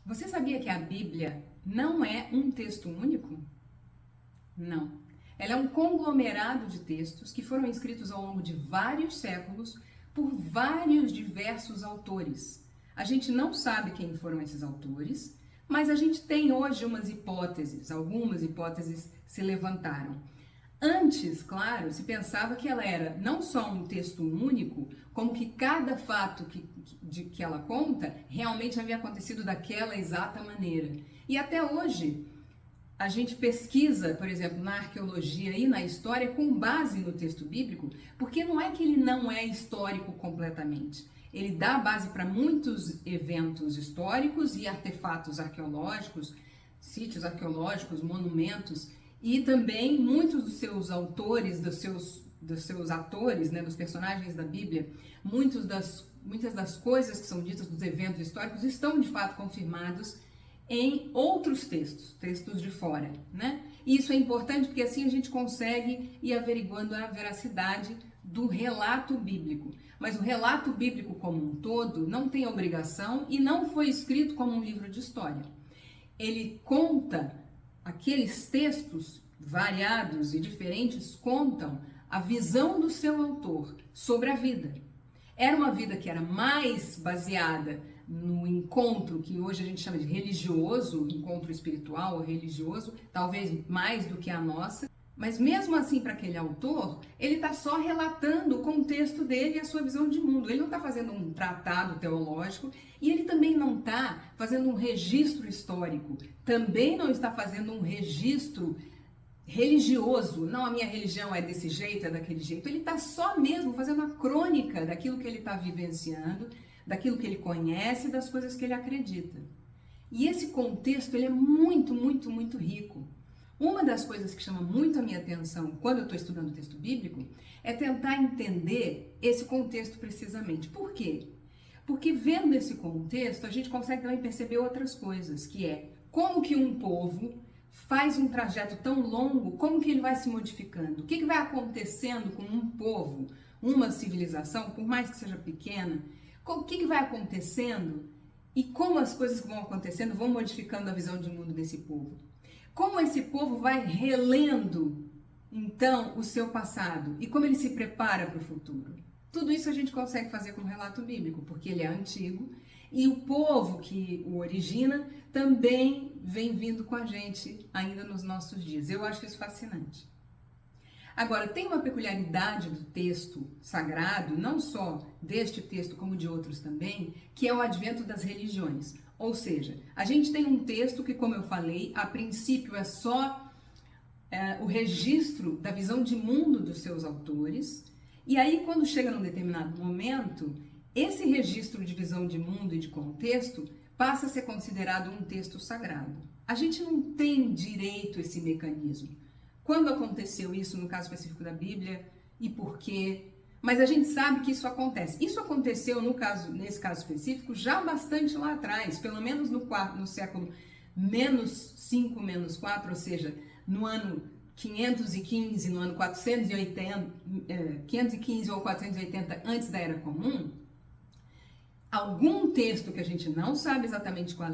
Você sabia que a Bíblia não é um texto único? Não. Ela é um conglomerado de textos que foram escritos ao longo de vários séculos por vários diversos autores. A gente não sabe quem foram esses autores, mas a gente tem hoje algumas hipóteses se levantaram. Antes, claro, se pensava que ela era não só um texto único, como que cada fato que ela conta realmente havia acontecido daquela exata maneira. E até hoje, a gente pesquisa, por exemplo, na arqueologia e na história com base no texto bíblico, porque não é que ele não é histórico completamente. Ele dá base para muitos eventos históricos e artefatos arqueológicos, sítios arqueológicos, monumentos, e também muitos dos seus autores, dos seus atores, né, dos personagens da Bíblia, muitas das coisas que são ditas dos eventos históricos estão de fato confirmados em outros textos de fora, né? E isso é importante porque assim a gente consegue ir averiguando a veracidade do relato bíblico. Mas o relato bíblico como um todo não tem obrigação e não foi escrito como um livro de história. Ele conta, aqueles textos variados e diferentes contam a visão do seu autor sobre a vida. Era uma vida que era mais baseada no encontro que hoje a gente chama de religioso, encontro espiritual ou religioso, talvez mais do que a nossa, mas mesmo assim para aquele autor, ele está só relatando o contexto dele e a sua visão de mundo. Ele não está fazendo um tratado teológico e ele também não está fazendo um registro histórico, também não está fazendo um registro religioso. Não, a minha religião é desse jeito, é daquele jeito. Ele está só mesmo fazendo a crônica daquilo que ele está vivenciando, daquilo que ele conhece, das coisas que ele acredita. E esse contexto ele é muito, muito, muito rico. Uma das coisas que chama muito a minha atenção quando eu estou estudando o texto bíblico é tentar entender esse contexto precisamente. Por quê? Porque vendo esse contexto a gente consegue também perceber outras coisas, que é como que um povo faz um trajeto tão longo, como que ele vai se modificando, o que vai acontecendo com um povo, uma civilização, por mais que seja pequena, o que vai acontecendo e como as coisas que vão acontecendo vão modificando a visão de mundo desse povo. Como esse povo vai relendo, então, o seu passado e como ele se prepara para o futuro. Tudo isso a gente consegue fazer com o relato bíblico, porque ele é antigo e o povo que o origina também vem vindo com a gente ainda nos nossos dias. Eu acho isso fascinante. Agora, tem uma peculiaridade do texto sagrado, não só deste texto como de outros também, que é o advento das religiões. Ou seja, a gente tem um texto que, como eu falei, a princípio é só o registro da visão de mundo dos seus autores, e aí quando chega num determinado momento, esse registro de visão de mundo e de contexto passa a ser considerado um texto sagrado. A gente não tem direito a esse mecanismo. Quando aconteceu isso no caso específico da Bíblia e por quê? Mas a gente sabe que isso acontece. Isso aconteceu nesse caso específico já bastante lá atrás, pelo menos no século -5, -4, ou seja, no ano 515, no ano 515 ou 480 antes da Era Comum, algum texto que a gente não sabe exatamente qual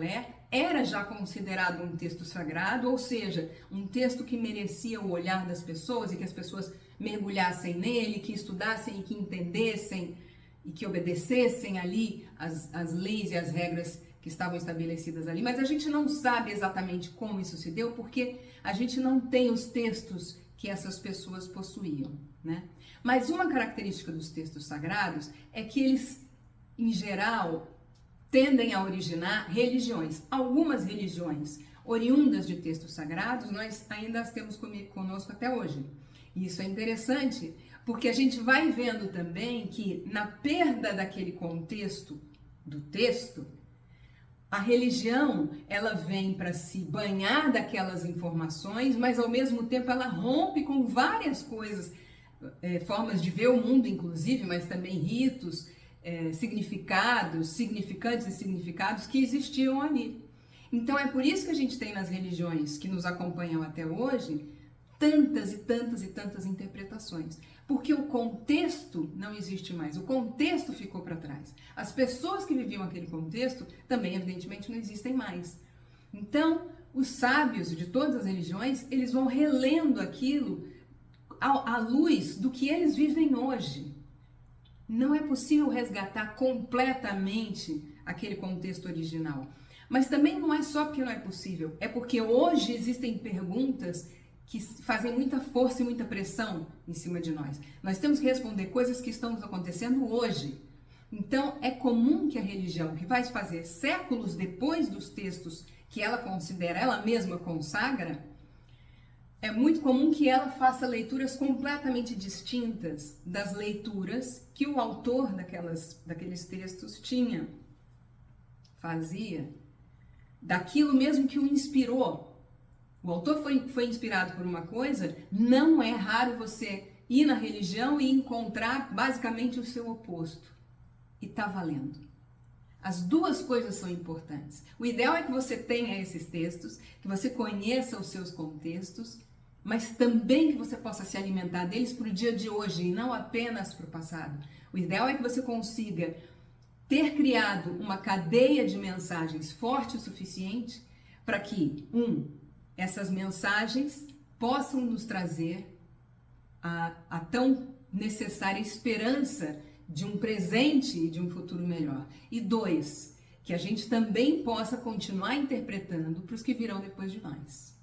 era já considerado um texto sagrado, ou seja, um texto que merecia o olhar das pessoas e que as pessoas mergulhassem nele, que estudassem e que entendessem e que obedecessem ali as leis e as regras que estavam estabelecidas ali. Mas a gente não sabe exatamente como isso se deu, porque a gente não tem os textos que essas pessoas possuíam, né? Mas uma característica dos textos sagrados é que eles, em geral, tendem a originar religiões. Algumas religiões oriundas de textos sagrados, nós ainda as temos conosco até hoje. E isso é interessante, porque a gente vai vendo também que na perda daquele contexto do texto, a religião, ela vem para se banhar daquelas informações, mas ao mesmo tempo ela rompe com várias coisas, formas de ver o mundo inclusive, mas também ritos, significados, significantes e significados que existiam ali. Então é por isso que a gente tem nas religiões que nos acompanham até hoje tantas e tantas e tantas interpretações, porque o contexto não existe mais, o contexto ficou para trás. As pessoas que viviam aquele contexto também, evidentemente, não existem mais. Então, os sábios de todas as religiões, eles vão relendo aquilo à luz do que eles vivem hoje. Não é possível resgatar completamente aquele contexto original. Mas também não é só porque não é possível, é porque hoje existem perguntas que fazem muita força e muita pressão em cima de nós. Nós temos que responder coisas que estão acontecendo hoje. Então, é comum que a religião, que vai se fazer séculos depois dos textos que ela considera, ela mesma consagra, é muito comum que ela faça leituras completamente distintas das leituras que o autor daqueles textos tinha, fazia, daquilo mesmo que o inspirou. O autor foi inspirado por uma coisa, não é raro você ir na religião e encontrar basicamente o seu oposto. E tá valendo. As duas coisas são importantes. O ideal é que você tenha esses textos, que você conheça os seus contextos, mas também que você possa se alimentar deles para o dia de hoje e não apenas para o passado. O ideal é que você consiga ter criado uma cadeia de mensagens forte o suficiente para que, essas mensagens possam nos trazer a tão necessária esperança de um presente e de um futuro melhor. E 2, que a gente também possa continuar interpretando para os que virão depois de nós.